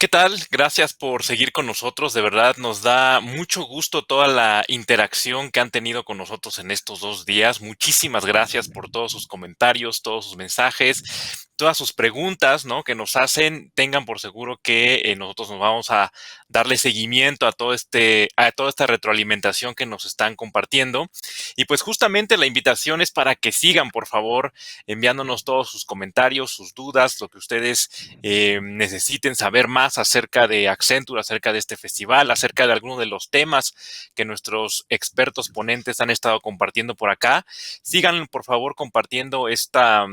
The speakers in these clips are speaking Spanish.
¿Qué tal? Gracias por seguir con nosotros. De verdad, nos da mucho gusto toda la interacción que han tenido con nosotros en estos 2 días. Muchísimas gracias por todos sus comentarios, todos sus mensajes, todas sus preguntas, ¿no? Que nos hacen. Tengan por seguro que nosotros nos vamos a darle seguimiento a a toda esta retroalimentación que nos están compartiendo. Y pues justamente la invitación es para que sigan, por favor, enviándonos todos sus comentarios, sus dudas, lo que ustedes necesiten saber más acerca de Accenture, acerca de este festival, acerca de algunos de los temas que nuestros expertos ponentes han estado compartiendo por acá. Sigan, por favor, compartiendo esta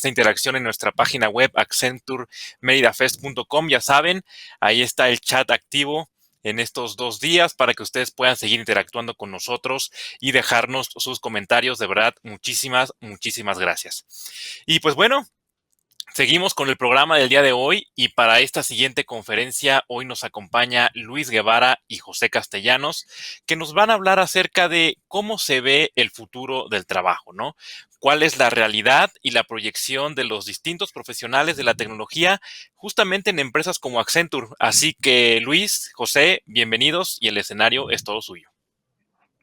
interacción en nuestra página web accenturemeridafest.com. Ya saben, ahí está el chat activo en estos 2 días para que ustedes puedan seguir interactuando con nosotros y dejarnos sus comentarios. De verdad, muchísimas, muchísimas gracias. Y pues bueno, seguimos con el programa del día de hoy y para esta siguiente conferencia hoy nos acompaña Luis Guevara y José Castellanos, que nos van a hablar acerca de cómo se ve el futuro del trabajo, ¿no? ¿Cuál es la realidad y la proyección de los distintos profesionales de la tecnología justamente en empresas como Accenture? Así que Luis, José, bienvenidos y el escenario es todo suyo.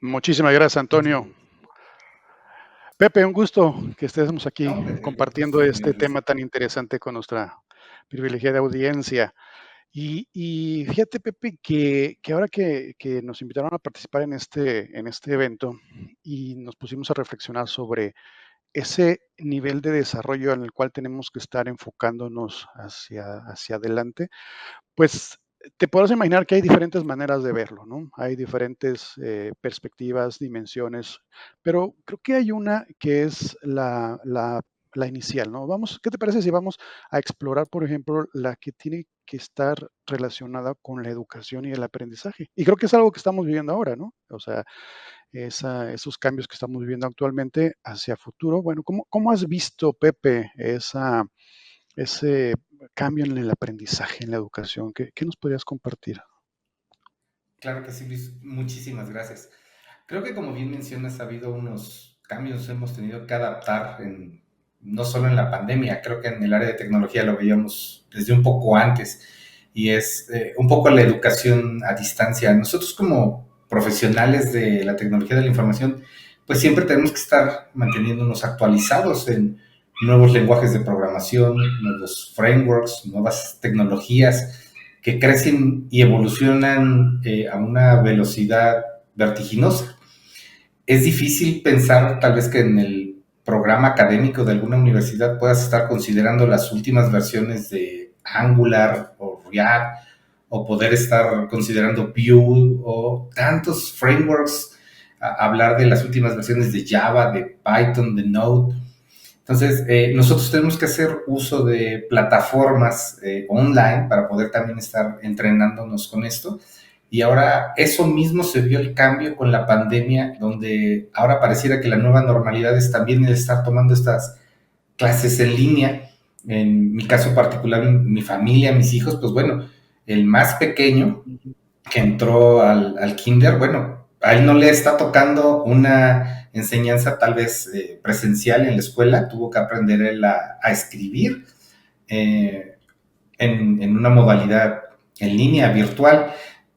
Muchísimas gracias, Antonio. Pepe, un gusto que estemos aquí No, hombre, el gusto compartiendo es este mío, Luis. tema tan interesante con nuestra privilegiada audiencia. Y fíjate, Pepe, que ahora que nos invitaron a participar en este evento y nos pusimos a reflexionar sobre ese nivel de desarrollo en el cual tenemos que estar enfocándonos hacia adelante, pues te podrás imaginar que hay diferentes maneras de verlo, ¿no? Hay diferentes perspectivas, dimensiones, pero creo que hay una que es la inicial, ¿no? Vamos, ¿qué te parece si vamos a explorar, por ejemplo, la que tiene que estar relacionada con la educación y el aprendizaje? Y creo que es algo que estamos viviendo ahora, ¿no? O sea, esos cambios que estamos viviendo actualmente hacia futuro. Bueno, ¿cómo has visto, Pepe, ese cambio en el aprendizaje, en la educación? ¿Qué nos podrías compartir? Claro que sí, Luis. Muchísimas gracias. Creo que como bien mencionas, ha habido unos cambios, hemos tenido que adaptar no solo en la pandemia, creo que en el área de tecnología lo veíamos desde un poco antes, y es un poco la educación a distancia. Nosotros como profesionales de la tecnología de la información, pues siempre tenemos que estar manteniéndonos actualizados en nuevos lenguajes de programación, nuevos frameworks, nuevas tecnologías que crecen y evolucionan a una velocidad vertiginosa. Es difícil pensar tal vez que en el programa académico de alguna universidad puedas estar considerando las últimas versiones de Angular o React, o poder estar considerando Vue o tantos frameworks, hablar de las últimas versiones de Java, de Python, de Node. Entonces, nosotros tenemos que hacer uso de plataformas online para poder también estar entrenándonos con esto. Y ahora eso mismo se vio el cambio con la pandemia, donde ahora pareciera que la nueva normalidad es también el estar tomando estas clases en línea. En mi caso particular, mi familia, mis hijos, pues bueno, el más pequeño que entró al kinder, bueno, a él no le está tocando una enseñanza tal vez presencial en la escuela, tuvo que aprender él a escribir eh, en una modalidad en línea, virtual,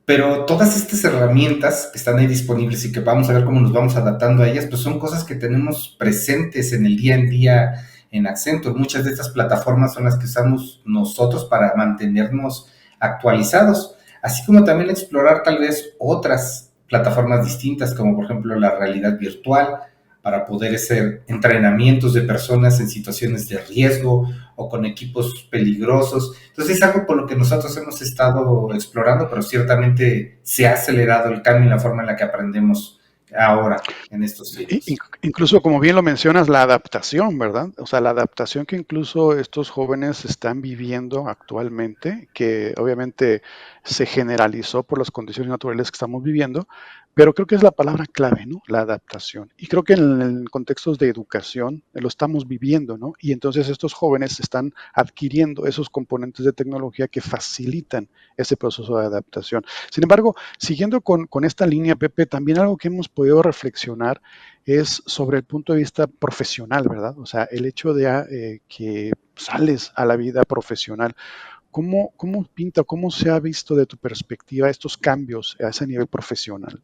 pero todas estas herramientas que están ahí disponibles y que vamos a ver cómo nos vamos adaptando a ellas, pues son cosas que tenemos presentes en el día en día en Accenture. Muchas de estas plataformas son las que usamos nosotros para mantenernos actualizados, así como también explorar tal vez otras plataformas distintas, como por ejemplo la realidad virtual, para poder hacer entrenamientos de personas en situaciones de riesgo o con equipos peligrosos. Entonces es algo por lo que nosotros hemos estado explorando, pero ciertamente se ha acelerado el cambio en la forma en la que aprendemos ahora en estos tiempos. Incluso, como bien lo mencionas, la adaptación, ¿verdad? O sea, la adaptación que incluso estos jóvenes están viviendo actualmente, que obviamente se generalizó por las condiciones naturales que estamos viviendo, pero creo que es la palabra clave, ¿no? La adaptación. Y creo que en contextos de educación lo estamos viviendo, ¿no? Y entonces estos jóvenes están adquiriendo esos componentes de tecnología que facilitan ese proceso de adaptación. Sin embargo, siguiendo con esta línea, Pepe, también algo que hemos podido reflexionar es sobre el punto de vista profesional, ¿verdad? O sea, el hecho de que sales a la vida profesional, ¿Cómo pinta, cómo se ha visto de tu perspectiva estos cambios a ese nivel profesional?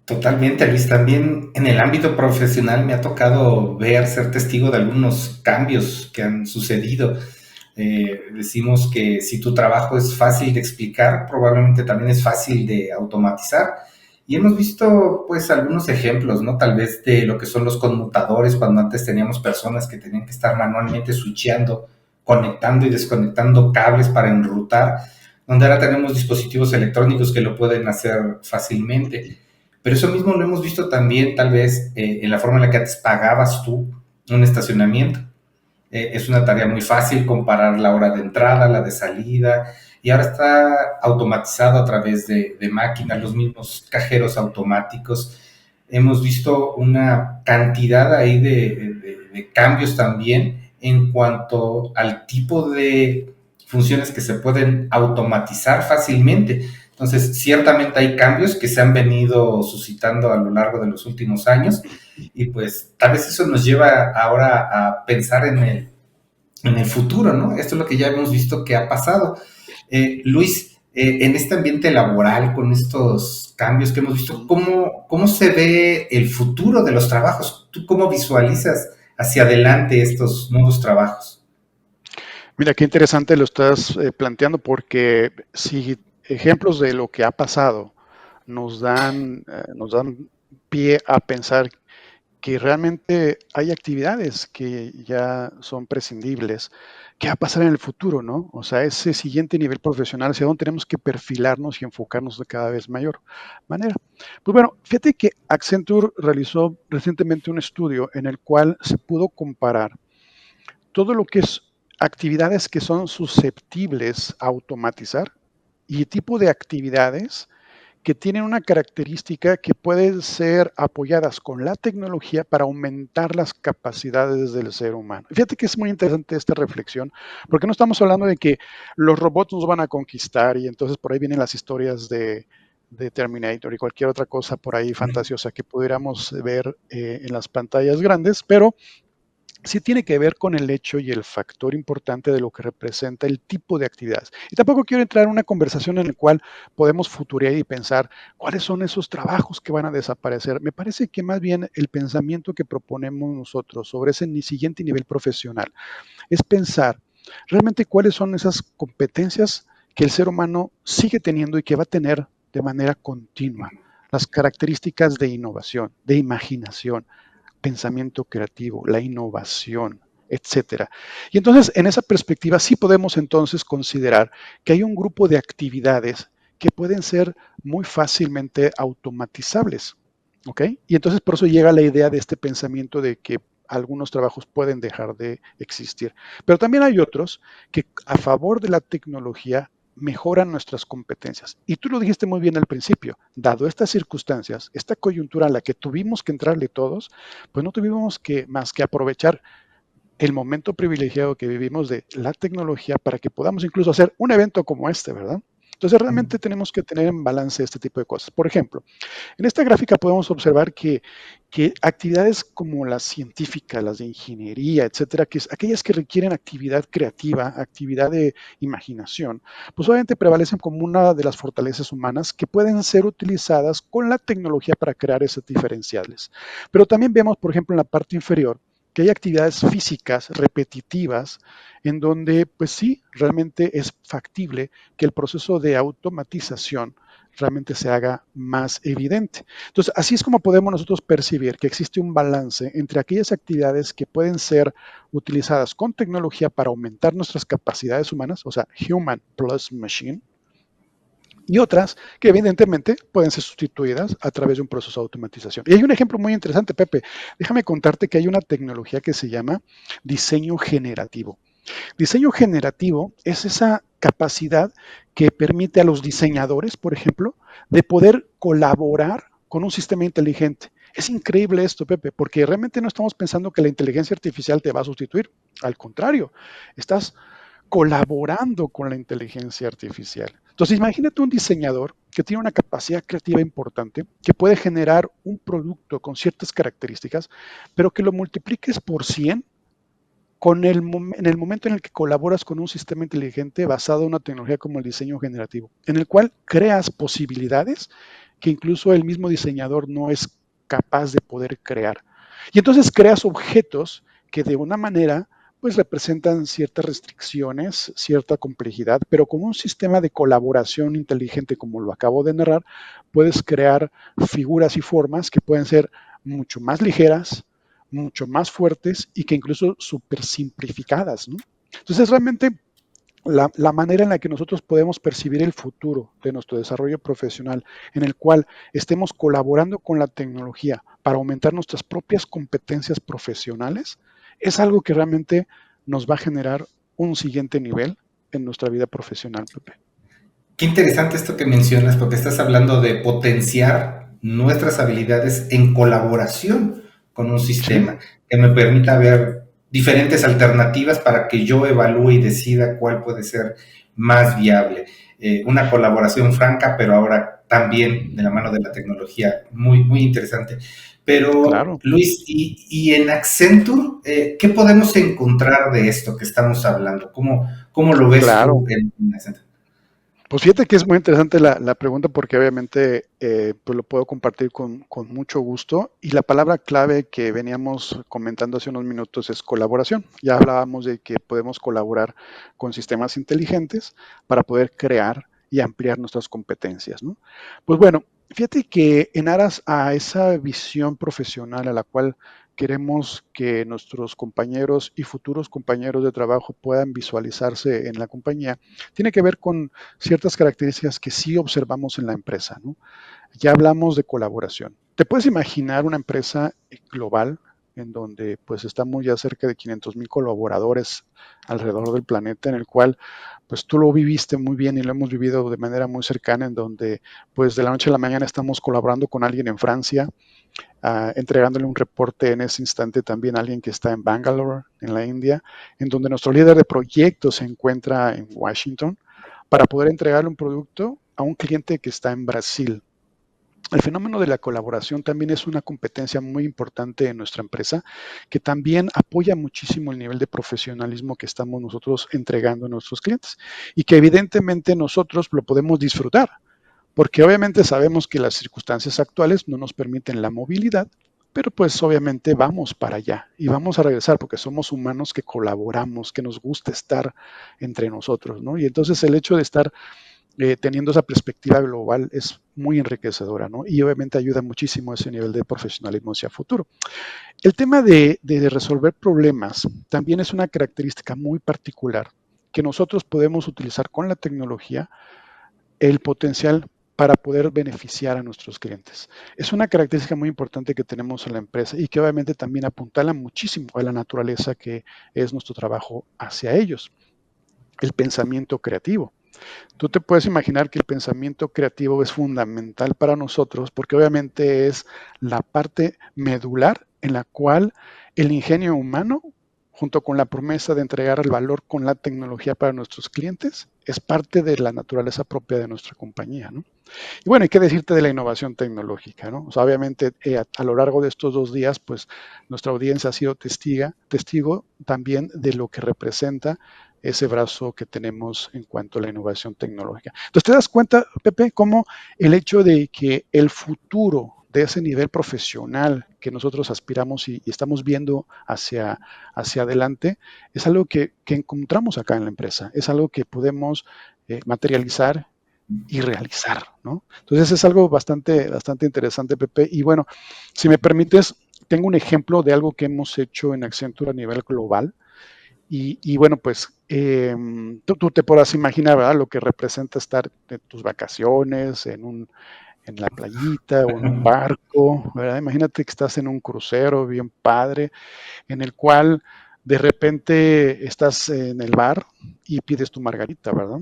Totalmente, Luis. También en el ámbito profesional me ha tocado ver, ser testigo de algunos cambios que han sucedido. Decimos que si tu trabajo es fácil de explicar, probablemente también es fácil de automatizar. Y hemos visto, pues, algunos ejemplos, ¿no? Tal vez de lo que son los conmutadores, cuando antes teníamos personas que tenían que estar manualmente switcheando, conectando y desconectando cables para enrutar, donde ahora tenemos dispositivos electrónicos que lo pueden hacer fácilmente. Pero eso mismo lo hemos visto también, tal vez, en la forma en la que antes pagabas tú un estacionamiento. Es una tarea muy fácil comparar la hora de entrada, la de salida, y ahora está automatizado a través de máquinas, los mismos cajeros automáticos. Hemos visto una cantidad ahí de cambios también en cuanto al tipo de funciones que se pueden automatizar fácilmente. Entonces, ciertamente hay cambios que se han venido suscitando a lo largo de los últimos años y pues tal vez eso nos lleva ahora a pensar en el futuro, ¿no? Esto es lo que ya hemos visto que ha pasado. Luis, en este ambiente laboral, con estos cambios que hemos visto, ¿cómo se ve el futuro de los trabajos? ¿Tú cómo visualizas hacia adelante estos nuevos trabajos? Mira, qué interesante lo estás planteando, porque si ejemplos de lo que ha pasado nos dan pie a pensar que realmente hay actividades que ya son prescindibles. ¿Qué va a pasar en el futuro, no? O sea, ese siguiente nivel profesional, hacia dónde tenemos que perfilarnos y enfocarnos de cada vez mayor manera. Pues bueno, fíjate que Accenture realizó recientemente un estudio en el cual se pudo comparar todo lo que es actividades que son susceptibles a automatizar y tipo de actividades que tienen una característica que pueden ser apoyadas con la tecnología para aumentar las capacidades del ser humano. Fíjate que es muy interesante esta reflexión, porque no estamos hablando de que los robots nos van a conquistar y entonces por ahí vienen las historias de Terminator y cualquier otra cosa por ahí fantasiosa que pudiéramos ver en las pantallas grandes, pero sí tiene que ver con el hecho y el factor importante de lo que representa el tipo de actividades. Y tampoco quiero entrar en una conversación en la cual podemos futurear y pensar cuáles son esos trabajos que van a desaparecer. Me parece que más bien el pensamiento que proponemos nosotros sobre ese siguiente nivel profesional es pensar realmente cuáles son esas competencias que el ser humano sigue teniendo y que va a tener de manera continua. Las características de innovación, de imaginación, pensamiento creativo, la innovación, etcétera. Y entonces, en esa perspectiva, sí podemos entonces considerar que hay un grupo de actividades que pueden ser muy fácilmente automatizables, ¿ok? Y entonces por eso llega la idea de este pensamiento de que algunos trabajos pueden dejar de existir. Pero también hay otros que a favor de la tecnología mejoran nuestras competencias. Y tú lo dijiste muy bien al principio, dado estas circunstancias, esta coyuntura a la que tuvimos que entrarle todos, pues no tuvimos que más que aprovechar el momento privilegiado que vivimos de la tecnología para que podamos incluso hacer un evento como este, ¿verdad? Entonces realmente tenemos que tener en balance este tipo de cosas. Por ejemplo, en esta gráfica podemos observar que actividades como las científicas, las de ingeniería, etcétera, que es aquellas que requieren actividad creativa, actividad de imaginación, pues obviamente prevalecen como una de las fortalezas humanas que pueden ser utilizadas con la tecnología para crear esos diferenciales. Pero también vemos, por ejemplo, en la parte inferior, que hay actividades físicas repetitivas en donde, pues sí, realmente es factible que el proceso de automatización realmente se haga más evidente. Entonces, así es como podemos nosotros percibir que existe un balance entre aquellas actividades que pueden ser utilizadas con tecnología para aumentar nuestras capacidades humanas, o sea, human plus machine, y otras que evidentemente pueden ser sustituidas a través de un proceso de automatización. Y hay un ejemplo muy interesante, Pepe. Déjame contarte que hay una tecnología que se llama diseño generativo. Diseño generativo es esa capacidad que permite a los diseñadores, por ejemplo, de poder colaborar con un sistema inteligente. Es increíble esto, Pepe, porque realmente no estamos pensando que la inteligencia artificial te va a sustituir. Al contrario, estás colaborando con la inteligencia artificial. Entonces, imagínate un diseñador que tiene una capacidad creativa importante, que puede generar un producto con ciertas características, pero que lo multipliques por 100 en el momento en el que colaboras con un sistema inteligente basado en una tecnología como el diseño generativo, en el cual creas posibilidades que incluso el mismo diseñador no es capaz de poder crear. Y entonces creas objetos que de una manera pues representan ciertas restricciones, cierta complejidad, pero con un sistema de colaboración inteligente como lo acabo de narrar, puedes crear figuras y formas que pueden ser mucho más ligeras, mucho más fuertes y que incluso súper simplificadas, ¿no? Entonces, realmente la manera en la que nosotros podemos percibir el futuro de nuestro desarrollo profesional, en el cual estemos colaborando con la tecnología para aumentar nuestras propias competencias profesionales, es algo que realmente nos va a generar un siguiente nivel en nuestra vida profesional, Pepe. Qué interesante esto que mencionas, porque estás hablando de potenciar nuestras habilidades en colaboración con un Sí, sistema que me permita ver diferentes alternativas para que yo evalúe y decida cuál puede ser más viable. Una colaboración franca, pero ahora también de la mano de la tecnología. Muy, muy interesante. Pero, claro, Luis, y en Accenture, ¿qué podemos encontrar de esto que estamos hablando? ¿Cómo lo ves tú claro. en Accenture? Pues fíjate que es muy interesante la pregunta porque obviamente pues lo puedo compartir con mucho gusto y la palabra clave que veníamos comentando hace unos minutos es colaboración. Ya hablábamos de que podemos colaborar con sistemas inteligentes para poder crear y ampliar nuestras competencias, ¿no? Pues bueno, fíjate que en aras a esa visión profesional a la cual queremos que nuestros compañeros y futuros compañeros de trabajo puedan visualizarse en la compañía, tiene que ver con ciertas características que sí observamos en la empresa, ¿no? Ya hablamos de colaboración. ¿Te puedes imaginar una empresa global en donde pues estamos ya cerca de 500,000 colaboradores alrededor del planeta, en el cual pues tú lo viviste muy bien y lo hemos vivido de manera muy cercana, en donde pues de la noche a la mañana estamos colaborando con alguien en Francia, entregándole un reporte en ese instante también a alguien que está en Bangalore, en la India, en donde nuestro líder de proyecto se encuentra en Washington, para poder entregarle un producto a un cliente que está en Brasil. El fenómeno de la colaboración también es una competencia muy importante en nuestra empresa, que también apoya muchísimo el nivel de profesionalismo que estamos nosotros entregando a nuestros clientes y que evidentemente nosotros lo podemos disfrutar, porque obviamente sabemos que las circunstancias actuales no nos permiten la movilidad, pero pues obviamente vamos para allá y vamos a regresar porque somos humanos que colaboramos, que nos gusta estar entre nosotros, ¿no? Y entonces el hecho de estar teniendo esa perspectiva global es muy enriquecedora, ¿no? Y obviamente ayuda muchísimo a ese nivel de profesionalismo hacia futuro. El tema de resolver problemas también es una característica muy particular que nosotros podemos utilizar con la tecnología, el potencial para poder beneficiar a nuestros clientes. Es una característica muy importante que tenemos en la empresa y que obviamente también apuntala muchísimo a la naturaleza que es nuestro trabajo hacia ellos. El pensamiento creativo. Tú te puedes imaginar que el pensamiento creativo es fundamental para nosotros porque obviamente es la parte medular en la cual el ingenio humano, junto con la promesa de entregar el valor con la tecnología para nuestros clientes, es parte de la naturaleza propia de nuestra compañía, ¿no? Y bueno, hay que decirte de la innovación tecnológica, ¿no? O sea, obviamente a lo largo de estos 2 días, pues nuestra audiencia ha sido testigo también de lo que representa ese brazo que tenemos en cuanto a la innovación tecnológica. Entonces, te das cuenta, Pepe, cómo el hecho de que el futuro de ese nivel profesional que nosotros aspiramos y estamos viendo hacia adelante, es algo que encontramos acá en la empresa, es algo que podemos materializar y realizar, ¿no? Entonces es algo bastante interesante, Pepe. Y bueno, si me permites, tengo un ejemplo de algo que hemos hecho en Accenture a nivel global. Y bueno, pues tú te podrás imaginar, ¿verdad? Lo que representa estar en tus vacaciones, en la playita o en un barco, ¿verdad? Imagínate que estás en un crucero bien padre, en el cual de repente estás en el bar y pides tu margarita, ¿verdad?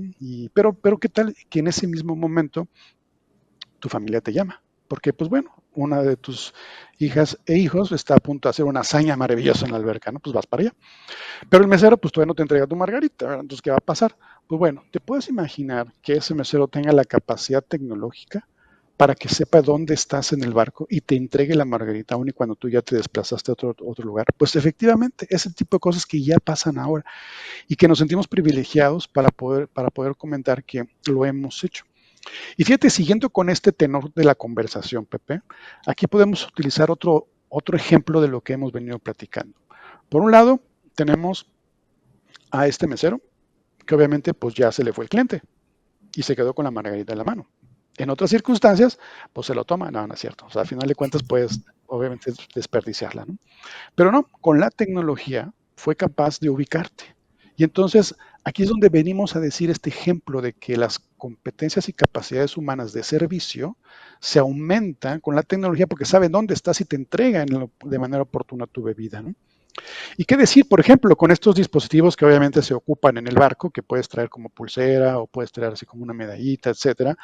Pero ¿qué tal que en ese mismo momento tu familia te llama? Porque, pues bueno, una de tus hijas e hijos está a punto de hacer una hazaña maravillosa en la alberca, ¿no? Pues vas para allá. Pero el mesero, pues todavía no te entrega tu margarita, ¿verdad? Entonces, ¿qué va a pasar? Pues bueno, te puedes imaginar que ese mesero tenga la capacidad tecnológica para que sepa dónde estás en el barco y te entregue la margarita aún y cuando tú ya te desplazaste a otro lugar. Pues efectivamente, ese tipo de cosas que ya pasan ahora y que nos sentimos privilegiados para poder comentar que lo hemos hecho. Y fíjate, siguiendo con este tenor de la conversación, Pepe, aquí podemos utilizar otro ejemplo de lo que hemos venido platicando. Por un lado, tenemos a este mesero, que obviamente pues ya se le fue el cliente y se quedó con la margarita en la mano. En otras circunstancias, pues se lo toma, no, no es cierto. O sea, al final de cuentas puedes obviamente desperdiciarla, ¿no? Pero no, con la tecnología fue capaz de ubicarte. Y entonces aquí es donde venimos a decir este ejemplo de que las competencias y capacidades humanas de servicio se aumentan con la tecnología porque saben dónde estás y te entregan de manera oportuna tu bebida, ¿no? ¿Y qué decir, por ejemplo, con estos dispositivos que obviamente se ocupan en el barco, que puedes traer como pulsera o puedes traer así como una medallita, etcétera,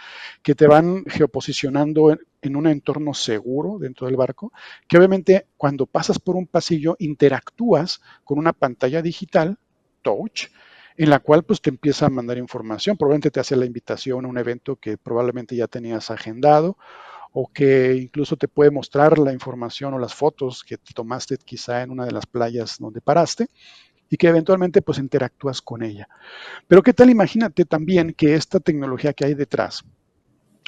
que te van geoposicionando en un entorno seguro dentro del barco, que obviamente cuando pasas por un pasillo interactúas con una pantalla digital, touch, en la cual pues te empieza a mandar información, probablemente te hace la invitación a un evento que probablemente ya tenías agendado o que incluso te puede mostrar la información o las fotos que te tomaste quizá en una de las playas donde paraste y que eventualmente pues interactúas con ella. Pero qué tal, imagínate también que esta tecnología que hay detrás,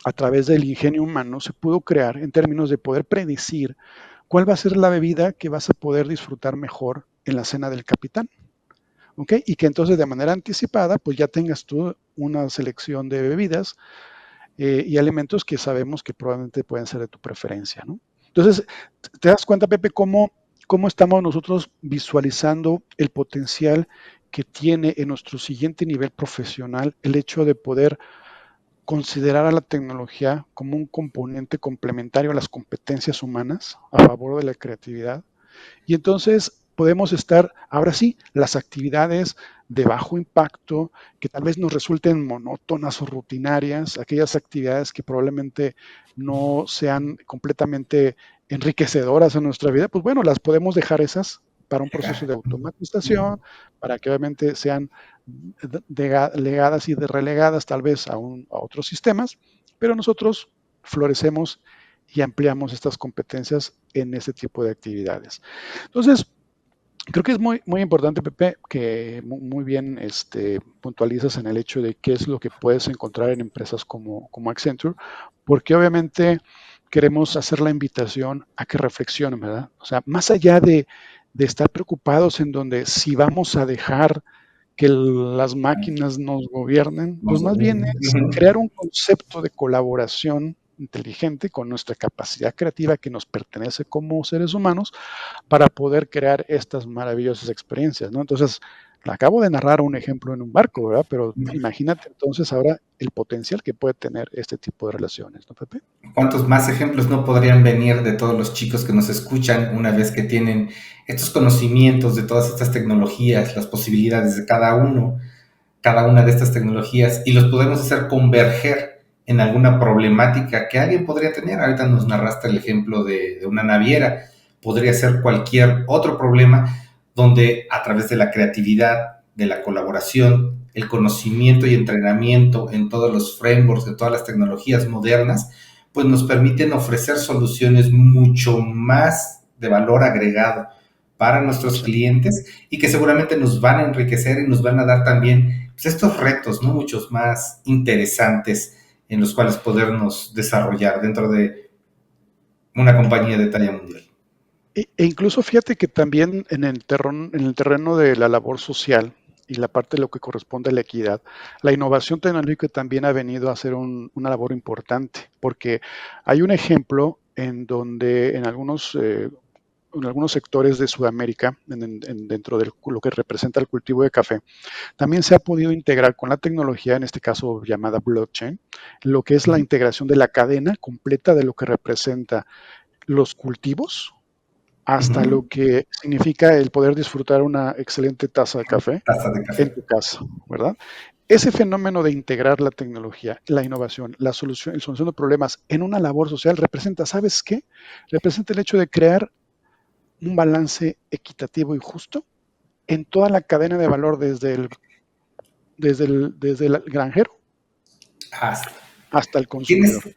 a través del ingenio humano, se pudo crear en términos de poder predecir cuál va a ser la bebida que vas a poder disfrutar mejor en la cena del capitán. ¿Ok? Y que entonces de manera anticipada pues ya tengas tú una selección de bebidas y alimentos que sabemos que probablemente pueden ser de tu preferencia, ¿no? Entonces, te das cuenta, Pepe, cómo estamos nosotros visualizando el potencial que tiene en nuestro siguiente nivel profesional el hecho de poder considerar a la tecnología como un componente complementario a las competencias humanas a favor de la creatividad. Y entonces podemos estar, ahora sí, las actividades de bajo impacto, que tal vez nos resulten monótonas o rutinarias, aquellas actividades que probablemente no sean completamente enriquecedoras en nuestra vida, pues bueno, las podemos dejar esas para un proceso de automatización, para que obviamente sean legadas y relegadas tal vez a otros sistemas, pero nosotros florecemos y ampliamos estas competencias en ese tipo de actividades. Entonces, creo que es muy importante, Pepe, que muy bien puntualizas en el hecho de qué es lo que puedes encontrar en empresas como Accenture, porque obviamente queremos hacer la invitación a que reflexionen, ¿verdad? O sea, más allá de estar preocupados en donde si vamos a dejar que las máquinas nos gobiernen, pues más bien es crear un concepto de colaboración inteligente con nuestra capacidad creativa que nos pertenece como seres humanos para poder crear estas maravillosas experiencias, ¿no? Entonces, acabo de narrar un ejemplo en un barco, ¿verdad? Pero imagínate entonces ahora el potencial que puede tener este tipo de relaciones, ¿no, Pepe? ¿Cuántos más ejemplos no podrían venir de todos los chicos que nos escuchan una vez que tienen estos conocimientos de todas estas tecnologías, las posibilidades de cada una de estas tecnologías y los podemos hacer converger en alguna problemática que alguien podría tener? Ahorita nos narraste el ejemplo de una naviera, podría ser cualquier otro problema donde a través de la creatividad, de la colaboración, el conocimiento y entrenamiento en todos los frameworks de todas las tecnologías modernas, pues nos permiten ofrecer soluciones mucho más de valor agregado para nuestros clientes y que seguramente nos van a enriquecer y nos van a dar también pues, estos retos, ¿no? Muchos más interesantes en los cuales podernos desarrollar dentro de una compañía de talla mundial. E incluso fíjate que también en el terreno de la labor social y la parte de lo que corresponde a la equidad, la innovación tecnológica también ha venido a hacer una labor importante, porque hay un ejemplo en donde en algunos sectores de Sudamérica, dentro de lo que representa el cultivo de café, también se ha podido integrar con la tecnología, en este caso llamada blockchain, lo que es la integración de la cadena completa de lo que representa los cultivos hasta lo que significa el poder disfrutar una excelente taza de café Taza de en café. tu casa, ¿verdad? Ese fenómeno de integrar la tecnología, la innovación, la solución de problemas en una labor social representa, ¿sabes qué? Representa el hecho de crear un balance equitativo y justo en toda la cadena de valor desde el granjero Hasta. hasta el ¿Tienes, consumidor.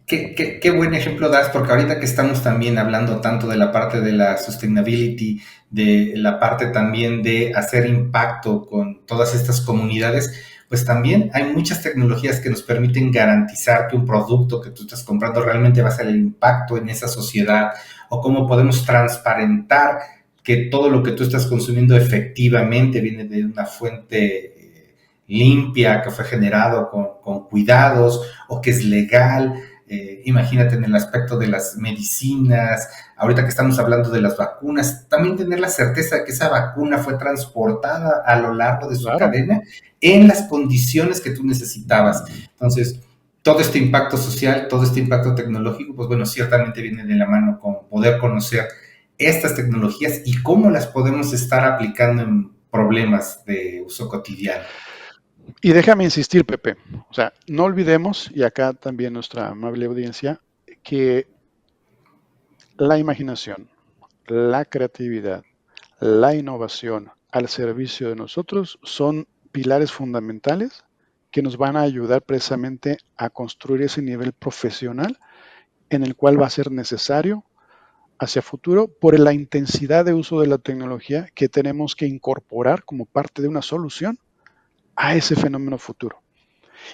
Qué buen ejemplo das, porque ahorita que estamos también hablando tanto de la parte de la sustainability, de la parte también de hacer impacto con todas estas comunidades, pues también hay muchas tecnologías que nos permiten garantizar que un producto que tú estás comprando realmente va a ser el impacto en esa sociedad, o cómo podemos transparentar que todo lo que tú estás consumiendo efectivamente viene de una fuente limpia, que fue generado con cuidados, o que es legal. Imagínate en el aspecto de las medicinas, ahorita que estamos hablando de las vacunas, también tener la certeza de que esa vacuna fue transportada a lo largo de su Claro. cadena en las condiciones que tú necesitabas. Entonces, todo este impacto social, todo este impacto tecnológico, pues bueno, ciertamente viene de la mano con poder conocer estas tecnologías y cómo las podemos estar aplicando en problemas de uso cotidiano. Y déjame insistir, Pepe, o sea, no olvidemos, y acá también nuestra amable audiencia, que la imaginación, la creatividad, la innovación al servicio de nosotros son pilares fundamentales que nos van a ayudar precisamente a construir ese nivel profesional en el cual va a ser necesario hacia futuro por la intensidad de uso de la tecnología que tenemos que incorporar como parte de una solución a ese fenómeno futuro.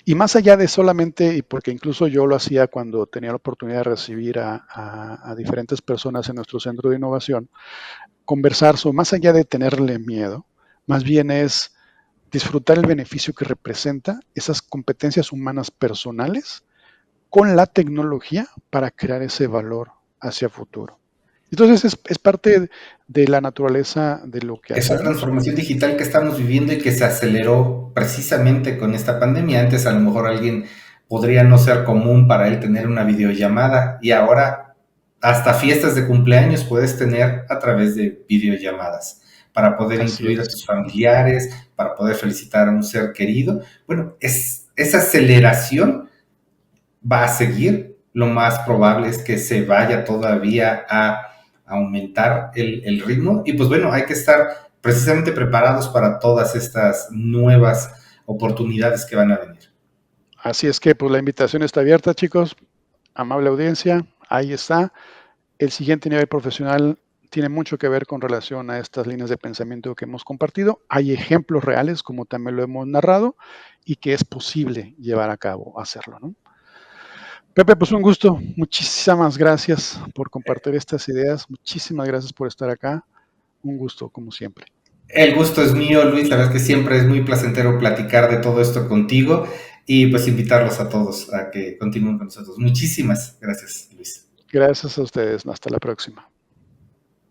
Y más allá de solamente, y porque incluso yo lo hacía cuando tenía la oportunidad de recibir a diferentes personas en nuestro centro de innovación, conversar sobre, más allá de tenerle miedo, más bien es disfrutar el beneficio que representa esas competencias humanas personales con la tecnología para crear ese valor hacia futuro. Entonces es parte de la naturaleza de lo que Esa hacemos. transformación digital que estamos viviendo y que se aceleró precisamente con esta pandemia. Antes a lo mejor alguien podría no ser común para él tener una videollamada y ahora hasta fiestas de cumpleaños puedes tener a través de videollamadas para poder Así incluir a es. tus familiares, para poder felicitar a un ser querido. Bueno, esa aceleración va a seguir. Lo más probable es que se vaya todavía a aumentar el ritmo y pues bueno, hay que estar precisamente preparados para todas estas nuevas oportunidades que van a venir. Así es que pues la invitación está abierta, chicos. Amable audiencia, ahí está. El siguiente nivel profesional tiene mucho que ver con relación a estas líneas de pensamiento que hemos compartido. Hay ejemplos reales, como también lo hemos narrado, y que es posible llevar a cabo, hacerlo, ¿no? Pepe, pues un gusto. Muchísimas gracias por compartir estas ideas. Muchísimas gracias por estar acá. Un gusto, como siempre. El gusto es mío, Luis. La verdad es que siempre es muy placentero platicar de todo esto contigo y pues invitarlos a todos a que continúen con nosotros. Muchísimas gracias, Luis. Gracias a ustedes. Hasta la próxima.